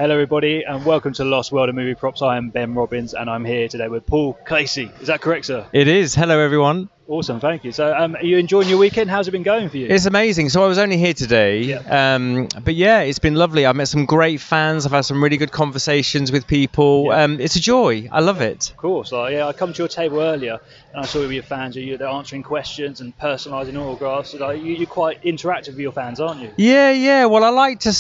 Hello everybody and welcome to Lost World of Movie Props. I am Ben Robbins and I'm here today with Paul Kasey. Is that correct, sir? It is. Hello everyone. Awesome, thank you. So are you enjoying your weekend? How's it been going for you? It's amazing. So I was only here today, but yeah, it's been lovely. I've met some great fans. I've had some really good conversations with people. It's a joy. I love it. Of course. I come to your table earlier and I saw your fans. They're answering questions and personalising autographs. You're quite interactive with your fans, aren't you? Yeah. Well, I like to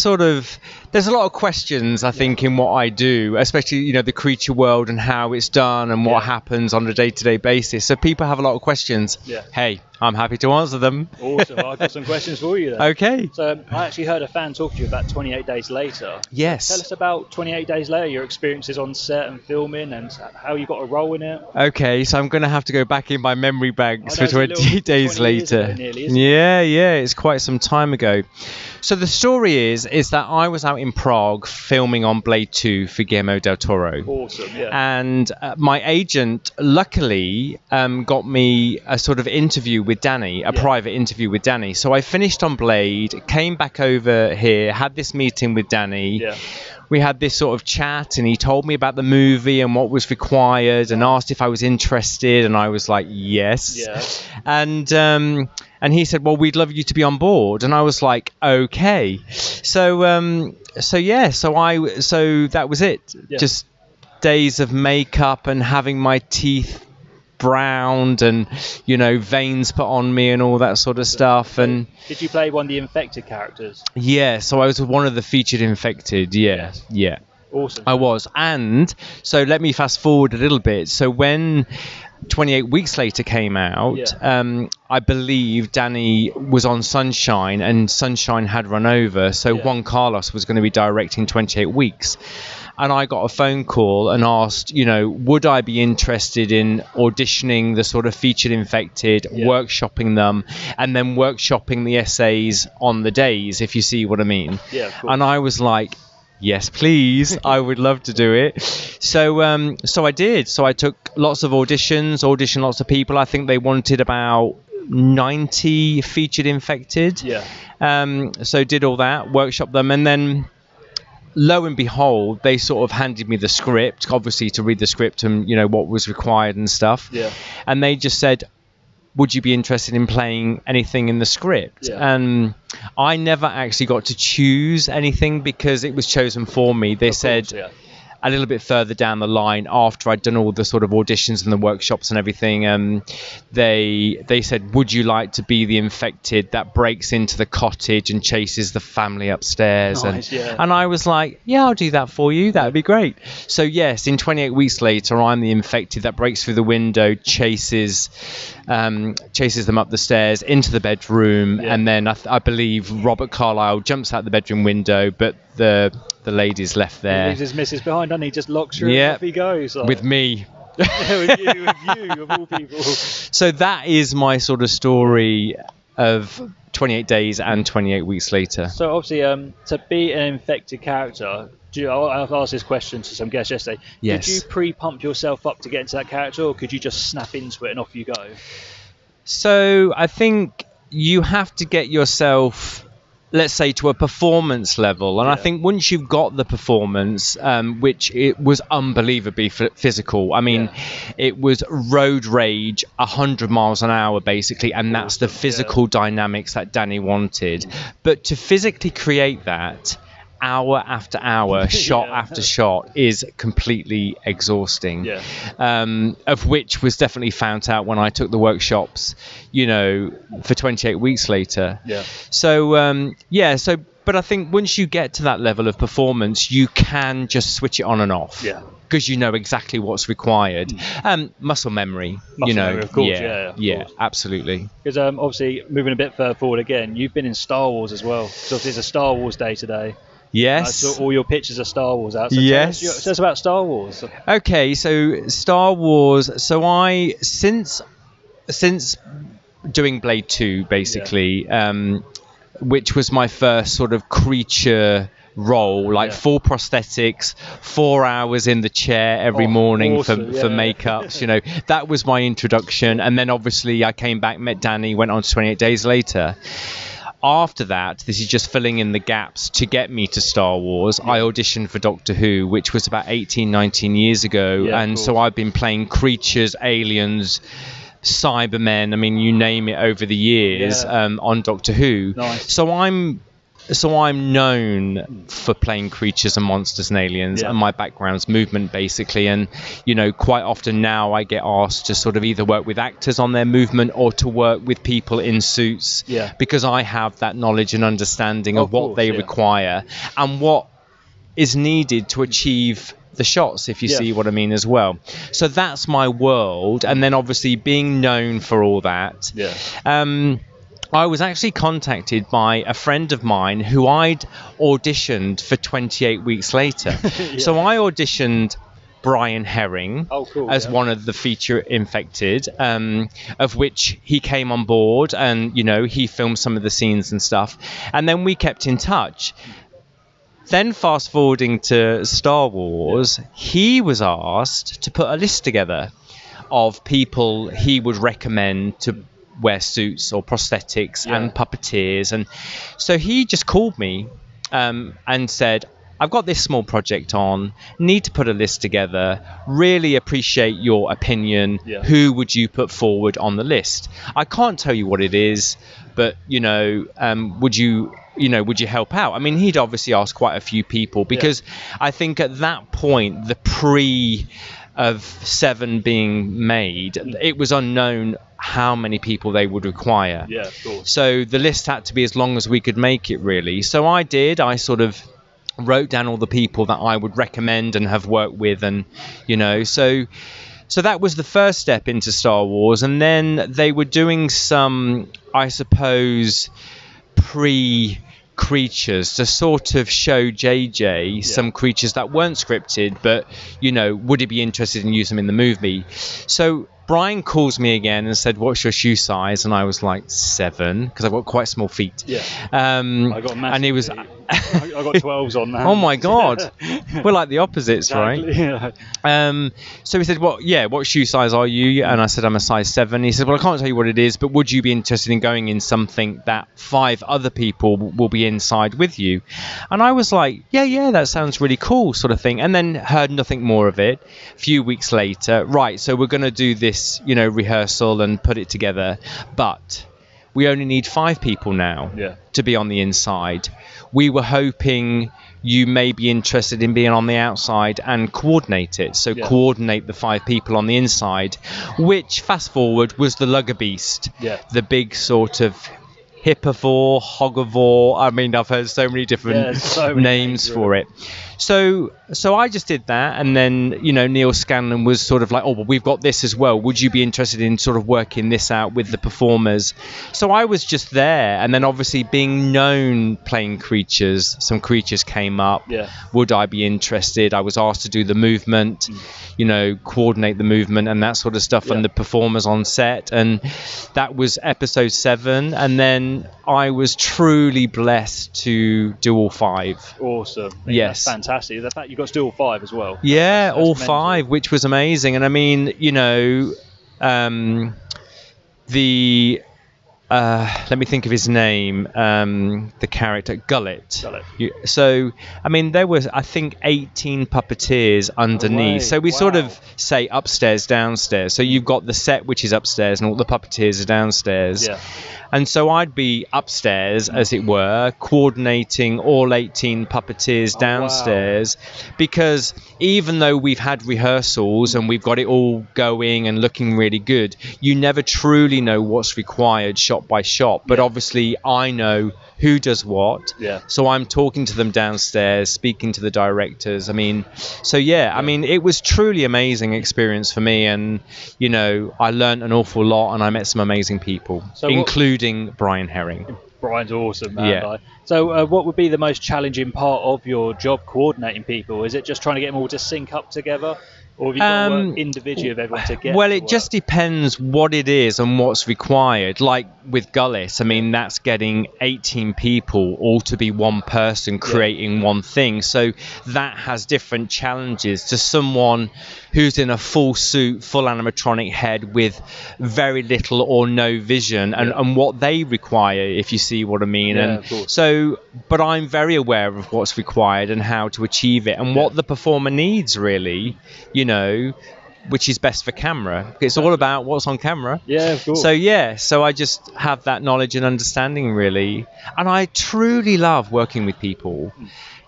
there's a lot of questions, I think, in what I do, especially, the creature world and how it's done and what happens on a day-to-day basis. So people have a lot of questions. Yeah. Hey, I'm happy to answer them. Awesome. I've got some questions for you then. Okay. So I actually heard a fan talk to you about 28 Days Later. Yes. Tell us about 28 Days Later, your experiences on set and filming and how you got a role in it. Okay, so I'm going to have to go back in my memory banks for 28 Days 20 years later. ago nearly, isn't it? Yeah, it's quite some time ago. So the story is that I was out in Prague filming on Blade 2 for Guillermo del Toro. Awesome, yeah. And my agent luckily got me a sort of interview with Danny, a private interview with Danny. So I finished on Blade, came back over here, had this meeting with Danny. Yeah. We had this sort of chat and he told me about the movie and what was required and asked if I was interested, and I was like, yes. Yeah. And he said, well, we'd love you to be on board. And I was like, okay. So that was it. Yeah. Just days of makeup and having my teeth browned and veins put on me and all that sort of stuff. And did you play one of the infected characters? yeah, so I was one of the featured infected. Yeah. Awesome. I was. And so let me fast forward a little bit. So when 28 Weeks Later came out, I believe Danny was on Sunshine and Sunshine had run over, so Juan Carlos was going to be directing 28 Weeks. And I got a phone call and asked, would I be interested in auditioning the sort of featured infected, workshopping them, and then workshopping the essays on the days, if you see what I mean. Yeah, of course. And I was like, yes, please. I would love to do it. So I did. So I took lots of auditioned lots of people. I think they wanted about 90 featured infected. Yeah. So did all that, workshopped them, and then lo and behold, they sort of handed me the script, obviously to read the script and what was required and stuff. Yeah. And they just said, would you be interested in playing anything in the script? Yeah. And I never actually got to choose anything because it was chosen for me. They said a little bit further down the line, after I'd done all the sort of auditions and the workshops and everything, they said, would you like to be the infected that breaks into the cottage and chases the family upstairs? Nice, and I was like, yeah, I'll do that for you. That would be great. So yes, in 28 Weeks Later, I'm the infected that breaks through the window, chases them up the stairs into the bedroom, and then I believe Robert Carlyle jumps out the bedroom window, but the lady's left there. He leaves his missus behind, doesn't he? Just locks her and off he goes. Like. With me. with you, of all people. So that is my sort of story of 28 Days and 28 Weeks Later. So obviously, to be an infected character, I've asked this question to some guests yesterday. Yes. Did you pre-pump yourself up to get into that character, or could you just snap into it and off you go? So I think you have to get yourself, let's say, to a performance level, and I think once you've got the performance, which it was unbelievably physical. I mean, it was road rage, 100 miles an hour basically, and that's the physical dynamics that Danny wanted. But to physically create that, hour after hour, shot after shot, is completely exhausting. Of which was definitely found out when I took the workshops, for 28 Weeks Later. But I think once you get to that level of performance, you can just switch it on and off. Because you know exactly what's required. Muscle memory, memory, of course. Absolutely. Because obviously, moving a bit further forward again, you've been in Star Wars as well. So there's a Star Wars day today. Yes. So all your pictures are Star Wars out. So yes. Tell us about Star Wars. Okay, so Star Wars. So I since doing Blade 2, basically, which was my first sort of creature role, like full prosthetics, 4 hours in the chair every morning for makeups. That was my introduction. And then obviously I came back, met Danny, went on to 28 Days Later. after that, this is just filling in the gaps to get me to Star Wars. I auditioned for Doctor Who, which was about 18, 19 years ago. And so I've been playing creatures, aliens, Cybermen, I mean, you name it, over the years on Doctor Who. Nice. So I'm known for playing creatures and monsters and aliens, and my background's movement, basically. And, you know, quite often now I get asked to sort of either work with actors on their movement or to work with people in suits, because I have that knowledge and understanding of what they require and what is needed to achieve the shots, if you see what I mean, as well. So that's my world. And then obviously being known for all that, I was actually contacted by a friend of mine who I'd auditioned for 28 weeks later. So I auditioned Brian Herring as one of the feature infected, of which he came on board and, you know, he filmed some of the scenes and stuff. And then we kept in touch. Then fast forwarding to Star Wars, he was asked to put a list together of people he would recommend to wear suits or prosthetics and puppeteers. And so he just called me and said, I've got this small project on, need to put a list together, really appreciate your opinion. Who would you put forward on the list? I can't tell you what it is, but, you know, would you help out? I mean, he'd obviously asked quite a few people, because I think at that point, the of 7 being made, it was unknown how many people they would require. Of course. So the list had to be as long as we could make it, really. So I sort of wrote down all the people that I would recommend and have worked with, and, you know, so that was the first step into Star Wars. And then they were doing some, I suppose, creatures to sort of show JJ some creatures that weren't scripted, but, you know, would he be interested in using them in the movie? So Brian calls me again and said, what's your shoe size? And I was like 7, because I've got quite small feet. I got massive and he was feet. I got 12s on now. Oh my god. We're like the opposites, right? So he said, what shoe size are you? And I said, I'm a size 7. He said, well, I can't tell you what it is, but would you be interested in going in something that 5 other people will be inside with you? And I was like, yeah, that sounds really cool, sort of thing. And then heard nothing more of it. A few weeks later, right, so we're going to do this, you know, rehearsal and put it together, but we only need 5 people now to be on the inside. We were hoping you may be interested in being on the outside and coordinate it. So coordinate the 5 people on the inside, which, fast forward, was the Lugger Beast, the big sort of hippivore, hogivore. I mean, I've heard so many different names for it. So I just did that, and then, you know, Neil Scanlon was sort of like, oh, well, we've got this as well. Would you be interested in sort of working this out with the performers? So I was just there, and then obviously being known playing creatures, some creatures came up. Would I be interested? I was asked to do the movement, you know, coordinate the movement and that sort of stuff, and the performers on set, and that was episode 7, and then I was truly blessed to do all 5. Awesome. Yes. That's fantastic. The fact you got to do all 5 as well. Yeah, all 5, which was amazing. And I mean, you know, let me think of his name, the character, Gullet. So, I mean, there was, I think, 18 puppeteers underneath. So we sort of say upstairs, downstairs. So you've got the set, which is upstairs, and all the puppeteers are downstairs. And so I'd be upstairs, as it were, coordinating all 18 puppeteers downstairs, because even though we've had rehearsals and we've got it all going and looking really good, you never truly know what's required shot by shot. But obviously I know who does what. So I'm talking to them downstairs, speaking to the directors. I mean, so I mean, it was truly amazing experience for me, and, you know, I learned an awful lot, and I met some amazing people, including Brian Herring. Brian's awesome, man. So what would be the most challenging part of your job coordinating people? Is it just trying to get them all to sync up together, Or have you got to work individually with everyone to get Well, to it work? just depends what it is and what's required. Like with Gullis, I mean, that's getting 18 people all to be one person creating one thing. So that has different challenges to someone who's in a full suit, full animatronic head with very little or no vision and what they require, if you see what I mean. Yeah, And of course. so, but I'm very aware of what's required and how to achieve it and what the performer needs, really, you know, which is best for camera. It's all about what's on camera. Yeah, of course. So I just have that knowledge and understanding, really. And I truly love working with people,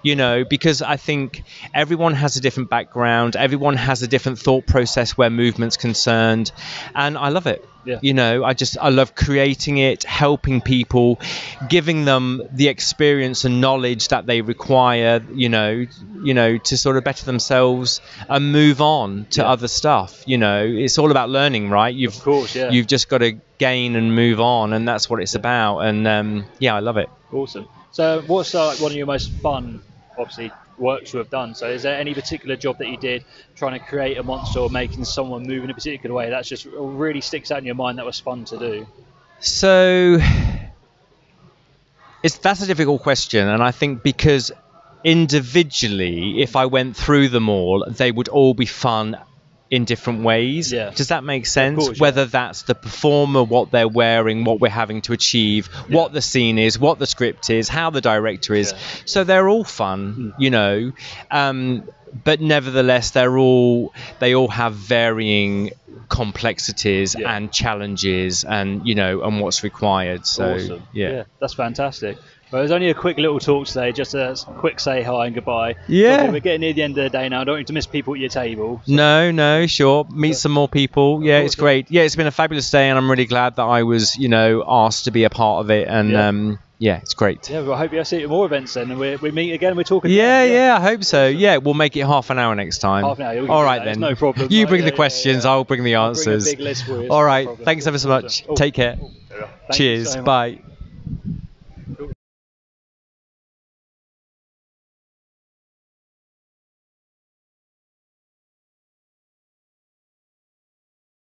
you know, because I think everyone has a different background, everyone has a different thought process where movement's concerned, and I love it. Yeah. You know, I love creating it, helping people, giving them the experience and knowledge that they require, you know, to sort of better themselves and move on to other stuff. You know, it's all about learning, right? Of course, yeah. You've just got to gain and move on, and that's what it's about. And I love it. Awesome. So what's one of your most fun, obviously, works you have done? So is there any particular job that you did trying to create a monster or making someone move in a particular way that's just really sticks out in your mind that was fun to do? So that's a difficult question, and I think because individually, if I went through them all, they would all be fun in different ways. Yeah. Does that make sense? Of course, Whether that's the performer, what they're wearing, what we're having to achieve, what the scene is, what the script is, how the director is. Yeah. So they're all fun, you know. But nevertheless, they all have varying complexities and challenges, and you know, and what's required. So Awesome. yeah, that's fantastic. Well, it was only a quick little talk today, just a quick say hi and goodbye. Yeah. Obviously, we're getting near the end of the day now. I don't want you to miss people at your table. So. No, sure. Meet some more people. Yeah, it's great. Yeah, it's been a fabulous day, and I'm really glad that I was, you know, asked to be a part of it. And it's great. Yeah, well, I hope you see you at more events then, and we meet again. We're talking. Yeah, I hope so. Yeah, we'll make it half an hour next time. Half an hour. We can All do right that. then. It's no problem. You bring the questions. I'll bring the answers. I'll bring a big list for you. All right. Thanks ever so much. Oh, Take care. Thank you Cheers. so much. Bye.